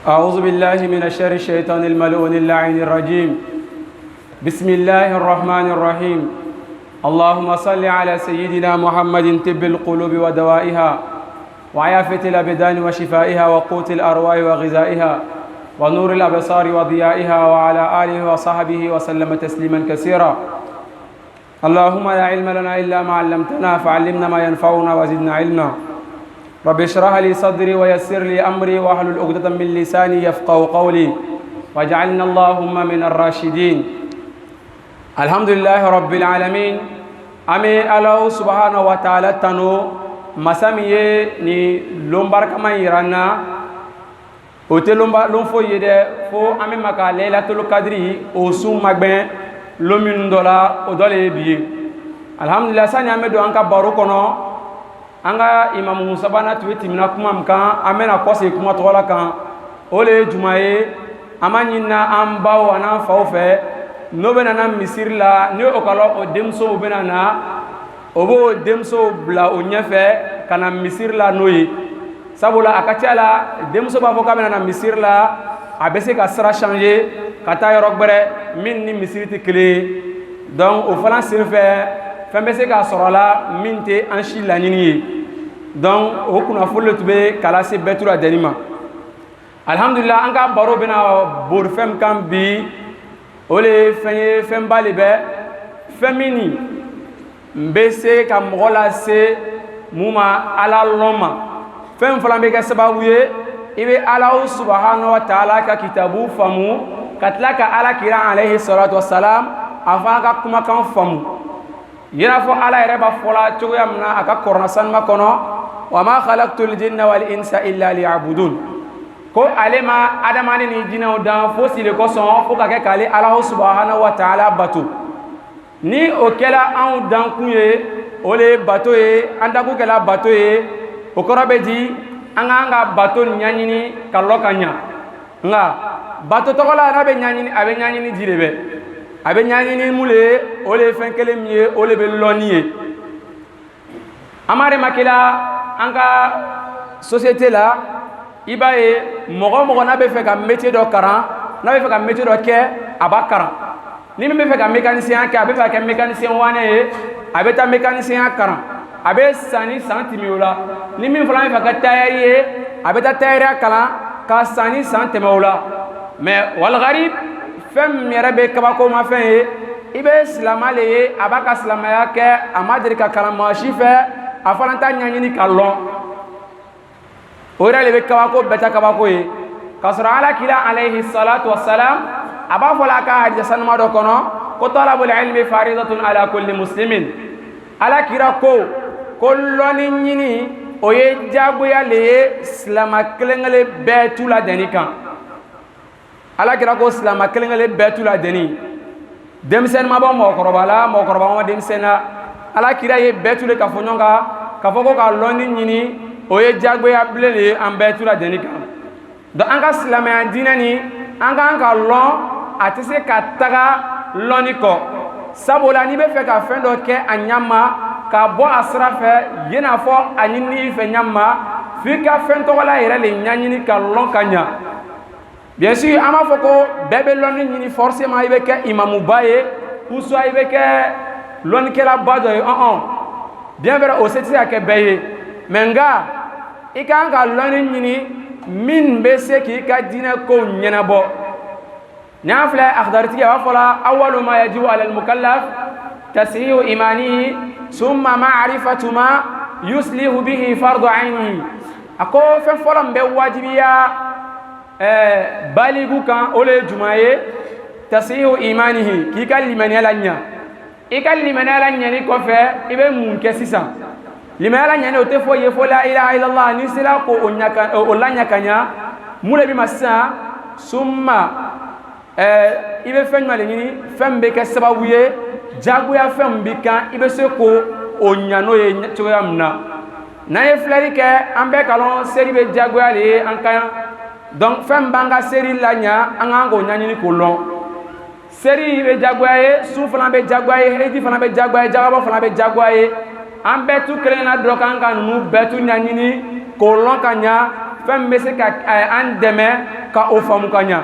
أعوذ بالله من الشر الشيطان الملعون اللعين الرجيم. بسم الله الرحمن الرحيم. اللهم صل على سيدنا محمد طب القلوب ودوائها وعافية الأبدان وشفائها وقوت الأرواح وغذائها ونور الأبصار وضيائها وعلى آله وصحبه وسلم تسليما كثيرا. اللهم لا علم لنا إلا ما علمتنا فعلمنا ما ينفعنا وزدنا علما. رب اشرح لي صدري ويسر لي أمري واحلل عقدة من لساني يفقهوا قولي واجعلنا اللهم من الراشدين. الحمد لله رب العالمين. أمي الله سبحانه وتعالى تنو مسامي ني لومبار كما يرانا ote lomfo yede fo ame maka laylatul qadri o sum magben lomin dola o dole biye. Alhamdulillah sani ame do anka baro kono anga imam Musa bana tuweti mina kuma mkan amena kose kuma tola kan ole jumaye amanyina ambaw ana fawfe no bena na misir la ne okalo o demso bena na obo demso bla o nyefe kana misir la noyi sabula akatiala demso ba foka bena na misir la abese ka sra changer kata yorok bere min ni misiriti clé donc au falan sirfe fembese ka sorola minte anchi la nini donc o kuna folle tube kala se betura denima. Alhamdulillah anga baro bena bor fem kam bi ole fenye femba libe femini mbese ka mola se muma ala loma fem flambe ka sababu ye ibe Allah subhanahu wa ta'ala ka kitabu famu katlaka ala kira alayhi salatu wassalam afaka kuma kan famu yena fo ala yere ba fola to yamna aka korna san makono wa ma khalaqtul jinna wal insa illa liya'budun ko alema adamani ni jinna dan fo sile ko son fo ka ke kale Allah subhanahu wa ta'ala batu ni o kela an dan kuye ole bato ye anda ko kela bato ye o korobe di anga bato nyanyini kallo kanya nga bato tokola na be nyanyini abe nyanyini direbe abe nyanyini mule ole fenkele miye ole be loniye amare makila anga société la ibaye mogo na be fe ka métier do karan na be fe ka métier do ke abakara ni me fe ka mécanicien ke abe fe ka mécanicien wane abe ta mécanicien karan abe sani santimiola ni min fala fa ka tayariye abe ta tayariya kala ka sani santemola mais wal gharib fem yarabe kabako ma fe ibe islamale ye abaka islamaya ke amadir ka kalama shife afalanta nyanyini kallon ora lebe kabako beta kabako ye kasra ala kila alayhi salatu wassalam aba fala ka hadisan ma do kono ko talabul ilmi faridatun ala kulli muslimin ala kira ko koloni nyini oye jabuya le islama kelengale betu la denika ala kira ko islama kelengale betu la deni demsen ma ba mo korobala ma demsena ala kira ye betu le kafonyonga kafoko ka loni nyini oye jabuya blele am betu la denika do anga islama dinani anga lon atise ka taga loni ko sabola ni be fe ka fendo ke anyama ka bo asrafe yena fo anyini fe nyama fi ka fento wala yere le nyanyini ka lon kanya bien sûr ama foko bebe lon nyini forcément ibe ke imamu baye ou soit ibe ke lon ke la bado bien vera o seti ya ke beye menga ikanga lon nyini min be se ki ka dina ko nyena bo نافلة أخضرتي وفلا أول ما يجب على المكلف تسهيل إيمانه ثم معرفة ما يسليه به فرض عينه أكو فلان بواجبية بالغو كان أولي جمعي تسهيل إيمانه كي كان لمن يلانيا إكال لمن يلانيا نكوفي إبه منكسيسا لمن يلانيا نوتفو يفو لا إله إلا الله نسلا كو أولانيا كانيا مولا بمسا ثم ibe fen male ni fem be ke sababu ye jagu ya fem bi kan ibe se ko onyano ye choyamna na ye flari ke ambe kalon seri be jagu ya le ankan donc fem banga seri lanya angango nyani ni kolon seri be jagu ya ye su fana be jagu ya ye hedi fana be jagu ya ye jagabo fana be jagu ya ye ambe tu kelen na drokan kan nu betu nyani ni kolon kanya fɛn bɛ se ka an dɛmɛ ka o faamu ka ɲa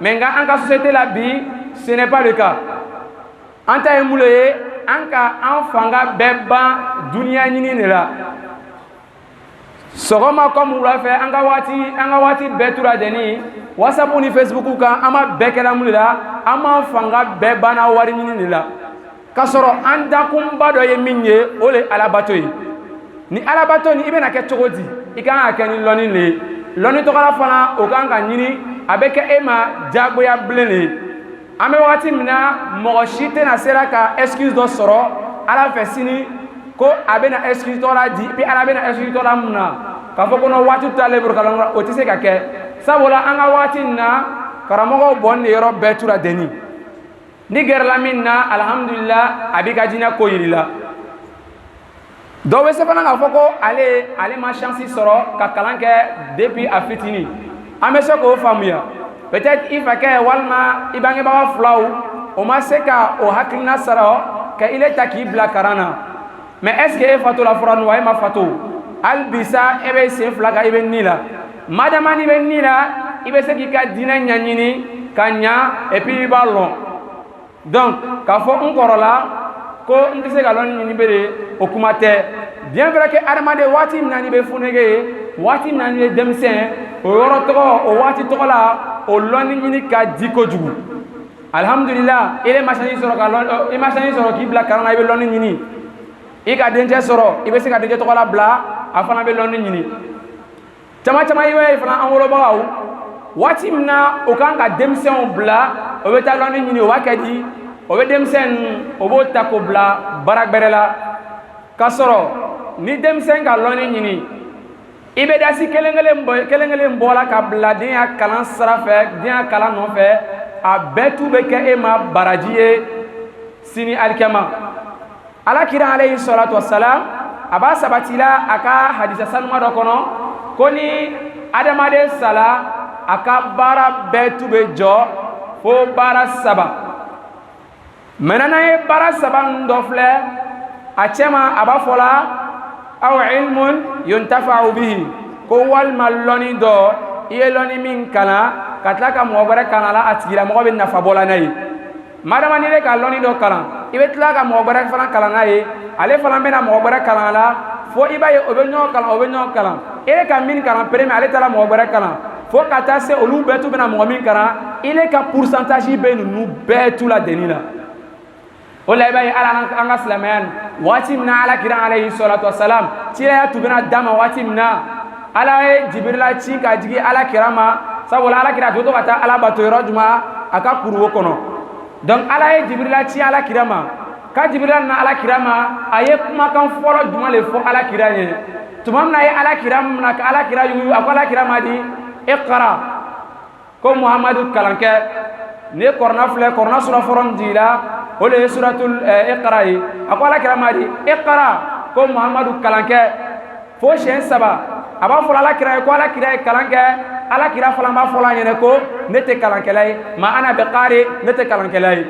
mais nka an ka société la bi ce n'est pas le cas an ta ye mun le ye an ka an fanga bɛɛ ban duniya ɲini de la sɔgɔma comme wula fɛ an ka waati bɛɛ tura deni whatsapp ni facebook kan an ma bɛɛ kɛra mun de la an ma fanga bɛɛ banna wari ɲini de la k'a sɔrɔ an dakunba dɔ ye min ye o le alabato ye ni alabato ni i bɛna kɛ cogo di i kan ka kɛ ni lɔnni le ye lɔnni tɔgɔla fana o kan ka ɲini a bɛ kɛ e ma jagoya bilen le ye an bɛ wagati min na mɔgɔ si tɛna sera ka excuse dɔ sɔrɔ ala fɛ sini ko a bɛna excuse tɔ la di puis ala bɛna excuse tɔ la mun na k'a fɔ ko non waati t'ale bolo kalan o tɛ se ka kɛ sabula an ka waati in na karamɔgɔw bɔnni de yɔrɔ bɛɛ tura deni ni gɛrɛla min na alhamdulillah a b'i ka diinɛ ko yiri la dɔw bɛ se fana k'a fɔ ko ale ma chance sɔrɔ ka kalan kɛ depuis a fitini an bɛ se k'o faamuya peut-être i fakɛ walima i bangebaga filaw o ma se ka o hakilina sara ka ile ta k'i bila karan na mais est ce que e fatula fɔra nu wa e ma fatu hali bisa e bɛ sen fila kan i bɛ ni la madama ni bɛ ni la i bɛ se k'i ka diinɛ ɲɛɲini ka ɲa et puis i b'a lɔn donc k'a fɔ n kɔrɔla ko n tɛ se ka lɔnni ɲini bere o kuma tɛ bien vrai que adamaden waati min na n'i bɛ funege ye waati min na n'i ye denmisɛn o yɔrɔ tɔgɔ o waati tɔgɔ la o lɔnni ɲini ka di kojugu alhamdulillah i ma chance sɔrɔ k'i bila karan na i bɛ lɔnni ɲini i ka dencɛ sɔrɔ i bɛ se ka dencɛ tɔgɔ la bila a fana bɛ lɔnni ɲini caman caman i b'a ye fana an wolobagaw waati min na o kan ka denmisɛnw bila o bɛ taa lɔnni ɲini o b'a kɛ di o bɛ denmisɛn o b'o ta k'o bila baara gbɛrɛ la k'a sɔrɔ ni denmisɛn ka lɔnni ɲini i bɛ dasi kelen kelen bɔla ka bila den ya kalan sira fɛ den ya kalan nɔfɛ a bɛɛ tu bɛ kɛ e ma baraji ye sini alikɛma alakira alayhi salatu wassalam a b'a sabatila a ka hadisa sanuma dɔ kɔnɔ ko ni adamaden sala a ka baara bɛɛ tu bɛ jɔ fo baara saba maintenant n'an ye baara saba ninnu dɔ filɛ a cɛma a b'a fɔ la aw ilmun yuntafa'u bihi ko walima lɔnni dɔ i ye lɔnni min kalan ka tila ka mɔgɔ wɛrɛ kalan la a tigilamɔgɔ bɛ nafa bɔla n'a ye madama n'i bɛ ka lɔnni dɔ kalan i bɛ tila ka mɔgɔ wɛrɛ fana kalan n'a ye ale fana bɛna mɔgɔ wɛrɛ kalan la fo i b'a ye o bɛ ɲɔgɔn kalan e bɛ ka min kalan premier ale taara mɔgɔ wɛrɛ kalan fo ka taa se olu bɛɛ tu bɛna mɔgɔ min kalan ile ka pourcentage bɛ ninnu bɛɛ tu la deni la o la i b'a ye ala an ka silamɛya ni waati min na alakira alayhi salatu wasalam cilaya tun bɛna d'a ma waati min na ala ye jibirila ci ka jigi alakira ma sabula alakira a tun bɛ to ka taa ala bato yɔrɔ jumɛn a ka kuruwo kɔnɔ donc ala ye jibirila ci alakira ma ka jibirila na alakira ma a ye kumakan fɔlɔ jumɛn de fɔ alakira ɲɛ tuma min na a ye alakira minɛ ka alakira yugu a ko alakira ma di iqra ko muhamadu kalankɛ ni kɔrɔna filɛ kɔrɔna sura fɔlɔ min jigila o le ye suratul iqra ye a ko alakira ma di iqra ko muhamadu kalankɛ fo siɲɛ saba a b'a fɔ alakira ye ko alakira ye kalan kɛ alakira fana b'a fɔ a ɲɛna ko ne tɛ kalankɛla ye ma ana bɛ qaari ne tɛ kalankɛla ye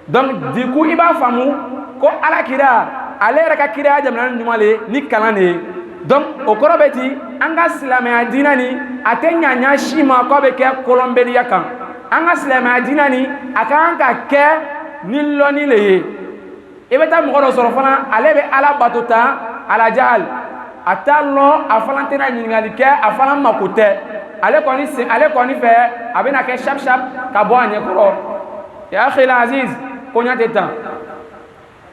donc du coup i b'a faamu ko alakira ale yɛrɛ ka kiraya jamana ni ɲuman le ni kalan de ye donc o kɔrɔ bɛ ti an ka silamɛya diinɛ ni a tɛ ɲaɲa si ma k'a bɛ kɛ kɔlɔnbeliya kan an ka silamɛya diinɛ ni a ka kan ka kɛ ni lɔnni le ye i bɛ taa mɔgɔ dɔ sɔrɔ fana ale bɛ ala bato tan ala jahal a t'a lɔn a fana tɛna ɲininkali kɛ a fana mako tɛ ale kɔni fɛ a bɛna kɛ shap shap ka bɔ a ɲɛkɔrɔ ya akhil aziz ko ɲa tɛ tan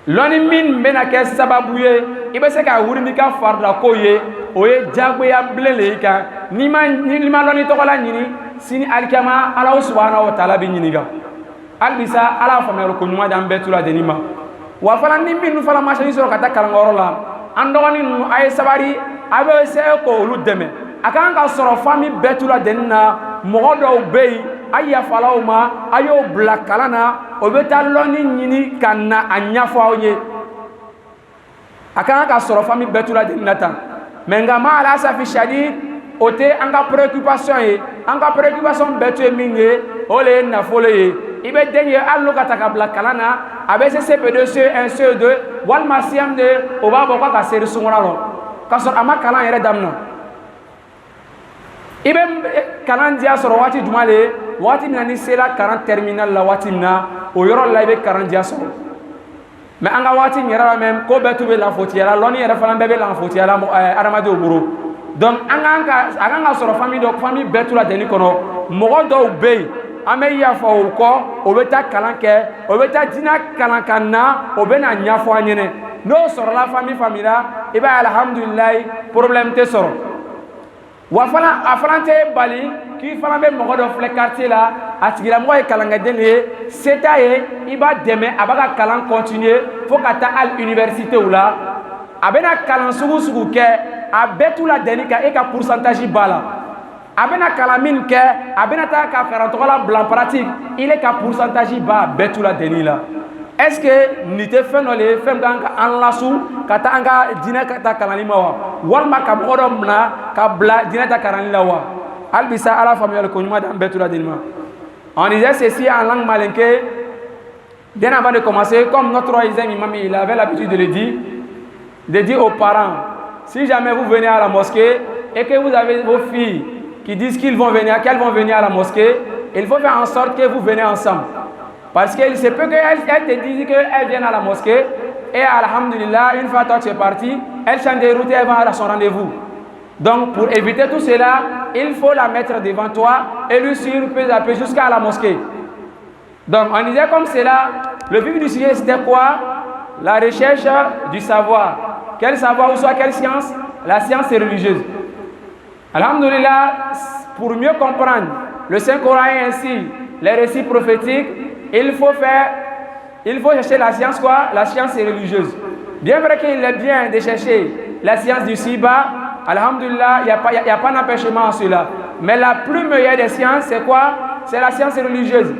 lɔnni min bɛna kɛ sababu ye i bɛ se ka wuli n'i ka faridako ye o ye jagoya bilen le i kan n'i ma lɔnni tɔgɔ la ɲini sini alikiyama ala subhanahu wa taala bɛ ɲininka halisa ala y'a faamuyali ko ɲuman di an bɛɛ tu la deni ma wa fana ni minnu fana ma chance sɔrɔ ka taa kalankɔyɔrɔ la an dɔgɔnin ninnu a ye sabari a bɛ se k'olu dɛmɛ a kan ka sɔrɔ famille bɛɛ tu la deni na mɔgɔ dɔw bɛ yen a yafala o ma a y'o bila kalan na o bɛ taa lɔnni ɲini ka na a ɲɛfɔ aw ye a kan ka sɔrɔ famille bɛɛ tu la deni na tan mais nka ma ala safi sadi o tɛ an ka préoccupation ye an ka préoccupation bɛɛ tu ye min ye o le ye nafolo ye i bɛ den ye hali n'o ka ta ka bila kalan na a bɛ se CP2 CE1 CE2 walima CM2 o b'a bɔ k'a ka seri sunkura lɔ k'a sɔrɔ a ma kalan yɛrɛ daminɛ i bɛ kalan diya sɔrɔ waati jumɛn de waati min na ni sera kalan terminal la waati min na o yɔrɔ la i bɛ kalan diya sɔrɔ mais an ka waati in yɛrɛ la même ko bɛɛ tun bɛ lafotiya la lɔnni yɛrɛ fana bɛɛ bɛ lafotiya la adamadenw bolo donc a kan ka sɔrɔ famille bɛɛ tun la deni kɔnɔ mɔgɔ dɔw bɛ yen an bɛ yafa o kɔ o bɛ taa kalan kɛ o bɛ taa diinɛ kalan ka na o bɛ na ɲɛfɔ an ɲɛna n'o sɔrɔla famille la i b'a ye alhamdulilayi problème tɛ sɔrɔ wa a fana tɛ bali k'i fana bɛ mɔgɔ dɔ filɛ quartier la a tigilamɔgɔ ye kalankɛden de ye se t'a ye i b'a dɛmɛ a b'a ka kalan continuer fo ka taa hali université la a bɛna kalan sugu sugu kɛ a bɛɛ t'u la dɛni kan e ka pourcentage b'a la a bɛna kalan min kɛ a bɛna taa ka karantɔgɔ la bila en pratique ile ka pourcentage b'a bɛɛ t'u la dɛni la est ce que nin tɛ fɛn dɔ le ye fɛn kan ka an lasu ka taa an ka diinɛ ka taa kalanni ma wa walima ka mɔgɔ dɔ mina ka bila diinɛ ta kalanni la wa hali bi sa ala faamuyali ko ɲuman d'an bɛɛ t'u la dɛni ma on disait ceci en langue malinké bien avant de commencer comme notre troisième imam il avait l'habitude de le dire aux parents si jamais vous venez à la mosquée et que vous avez vos filles qui disent qu'elles vont venir à la mosquée, il faut faire en sorte que vous venez ensemble. Parce qu'il se peut qu'elles te disent qu'elles viennent à la mosquée et alhamdulillah, une fois toi tu es parti, elles changent de route et elles vont à son rendez-vous. Donc pour éviter tout cela, il faut la mettre devant toi et lui suivre peu à peu jusqu'à la mosquée. Donc on disait comme cela, le but du sujet c'était quoi? La recherche du savoir. Quel savoir ou soit quelle science? La science religieuse. Alhamdulillah, pour mieux comprendre le Saint-Coran et ainsi les récits prophétiques, il faut chercher la science quoi? La science religieuse. Bien vrai qu'il est bien de chercher la science du Siba, alhamdulillah, il n'y a pas d'empêchement à cela. Mais la plus meilleure des sciences, c'est quoi? C'est la science religieuse.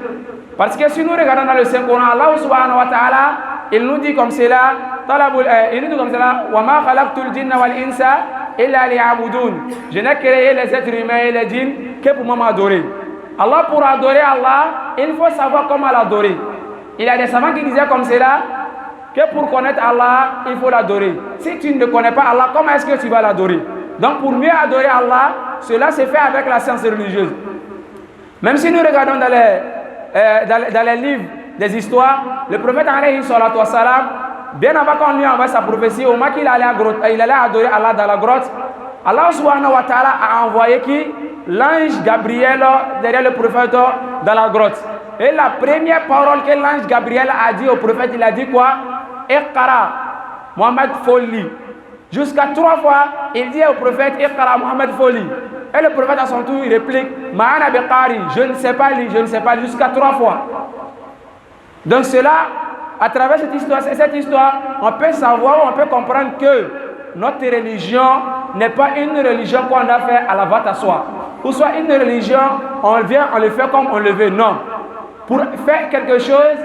Parce que si nous regardons dans le Saint-Coran, Allah subhanahu wa ta'ala, il nous dit comme cela, وَمَا خَلَقْتُ الْجِنَّ وَالْإِنسَ إِلَّا لِيَعْبُدُونَ. Je n'ai créé les êtres humains et les djinns que pour m'adorer. Allah, pour adorer Allah, il faut savoir comment l'adorer. Il y a des savants qui disaient comme cela, que pour connaître Allah, il faut l'adorer. Si tu ne connais pas Allah, comment est-ce que tu vas l'adorer? Donc pour mieux adorer Allah, cela se fait avec la science religieuse. Même si nous regardons dans les livres des histoires, le prophète alayhi salatu wassalam, bien avant qu'on lui envoie sa prophétie, au moment qu'il allait adorer Allah dans la grotte, Allah subhanahu wa ta'ala a envoyé qui? L'ange Gabriel derrière le prophète dans la grotte. Et la première parole que l'ange Gabriel a dit au prophète, il a dit quoi? Iqra, Mohammed Foli. Jusqu'à 3 fois, il dit au prophète, Iqra, Mohammed Foli. Et le prophète à son tour, il réplique, Ma'ana biqari, je ne sais pas lire, je ne sais pas lire, jusqu'à 3 fois. Donc cela, à travers cette histoire, on peut savoir, on peut comprendre que notre religion n'est pas une religion qu'on a fait à la vente à soi. Ou soit une religion, on vient, on le fait comme on le veut. Non. Pour faire quelque chose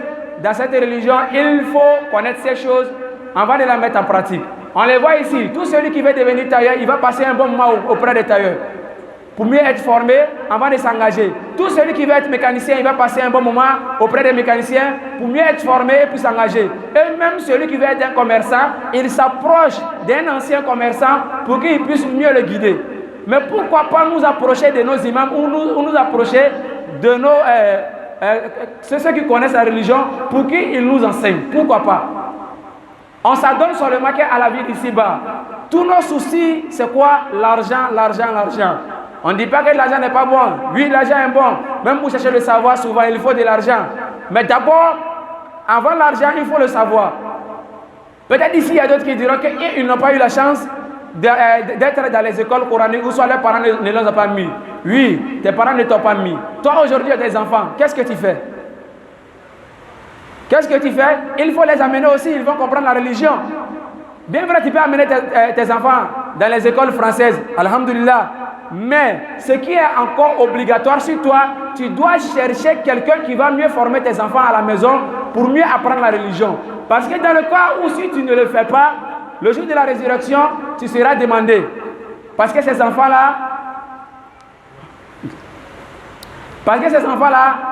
dans cette religion, il faut connaître ces choses avant de la mettre en pratique. On les voit ici. Tout celui qui veut devenir tailleur, il va passer un bon moment auprès des tailleurs. Pour mieux être formé avant de s'engager. Tout celui qui veut être mécanicien, il va passer un bon moment auprès des mécaniciens pour mieux être formé et puis s'engager. Et même celui qui veut être un commerçant, il s'approche d'un ancien commerçant pour qu'il puisse mieux le guider. Mais pourquoi pas nous approcher de nos imams ou nous approcher de ceux qui connaissent la religion pour qu'ils nous enseignent? Pourquoi pas? On s'adonne seulement qu'à la vie d'ici-bas. Tous nos soucis, c'est quoi? L'argent, l'argent, l'argent. On ne dit pas que l'argent n'est pas bon. Oui, l'argent est bon. Même pour chercher le savoir, souvent, il faut de l'argent. Mais d'abord, avant l'argent, il faut le savoir. Peut-être ici, il y a d'autres qui diront qu'ils n'ont pas eu la chance d'être dans les écoles coraniques où soit leurs parents ne les ont pas mis. Oui, tes parents ne t'ont pas mis. Toi, aujourd'hui, tu as des enfants. Qu'est-ce que tu fais? Qu'est-ce que tu fais? Il faut les amener aussi. Ils vont comprendre la religion. Bien vrai, tu peux amener tes enfants dans les écoles françaises. Alhamdulillah. Mais ce qui est encore obligatoire sur toi, tu dois chercher quelqu'un qui va mieux former tes enfants à la maison pour mieux apprendre la religion. Parce que dans le cas où si tu ne le fais pas, le jour de la résurrection, tu seras demandé. Parce que ces enfants-là,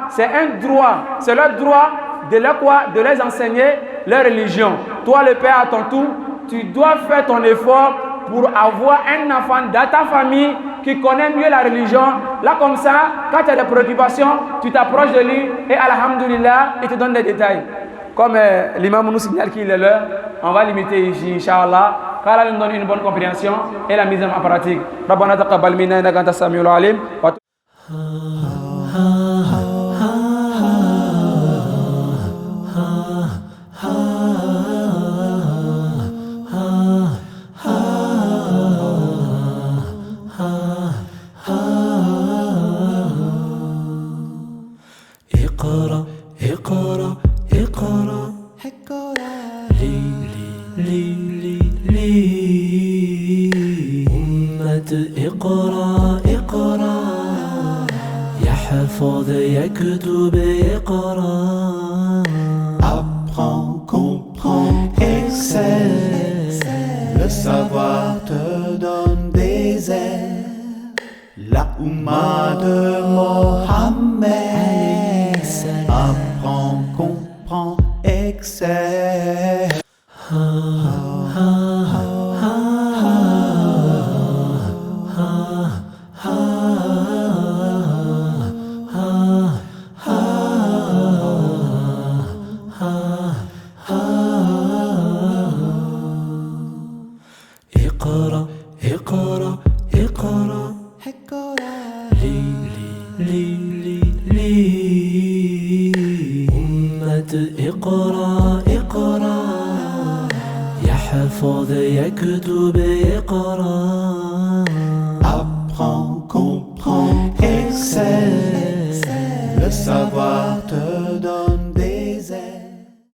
c'est un droit, c'est leur droit de les enseigner leur religion. Toi, le père, à ton tour, tu dois faire ton effort pour avoir un enfant dans ta famille qui connaît mieux la religion. Là, comme ça, quand tu as des préoccupations, tu t'approches de lui et alhamdulillah, il te donne des détails. Comme l'imam nous signale qu'il est l'heure, on va limiter ici, Inch'Allah. Car Allah nous donne une bonne compréhension et la mise en pratique. Rabbana taqabbal minna innaka antas samiul alim. اقرأ اقرأ اقرأ لي لي لي لي أمة اقرأ اقرأ يحفظ يكتب اقرأ Apprends, comprends, excelle. Le savoir te donne des ailes. La Oumma de Mohammed. Apprends, comprends, excelle. اقرأ اقرأ اقرأ لي لي لي لي أمة اقرأ اقرأ يحفظ يكتب اقرأ Apprends, comprends, excelle. Le savoir te